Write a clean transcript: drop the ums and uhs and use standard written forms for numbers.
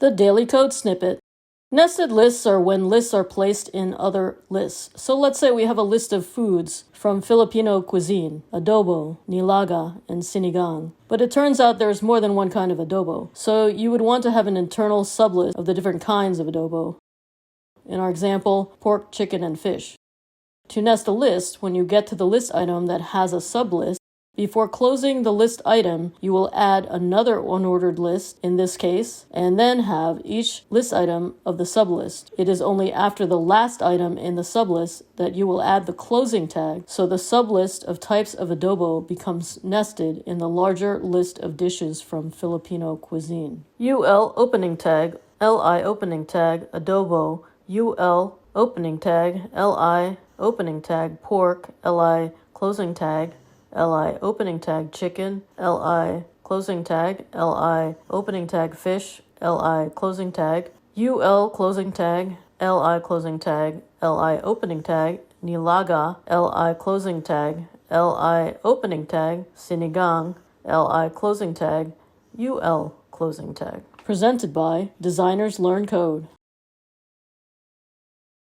The Daily Code Snippet. Nested lists are when lists are placed in other lists. So let's say we have a list of foods from Filipino cuisine, adobo, nilaga, and sinigang. But it turns out there's more than one kind of adobo. So you would want to have an internal sublist of the different kinds of adobo. In our example, pork, chicken, and fish. To nest a list, when you get to the list item that has a sublist, before closing the list item, you will add another unordered list, in this case, and then have each list item of the sublist. It is only after the last item in the sublist that you will add the closing tag, so the sublist of types of adobo becomes nested in the larger list of dishes from Filipino cuisine. UL opening tag, LI opening tag, adobo, UL opening tag, LI opening tag, pork, LI closing tag, LI opening tag chicken, LI closing tag, LI opening tag fish, LI closing tag, UL closing tag, LI closing tag, LI opening tag, nilaga, LI closing tag, LI opening tag, sinigang, LI closing tag, UL closing tag. Presented by Designers Learn Code.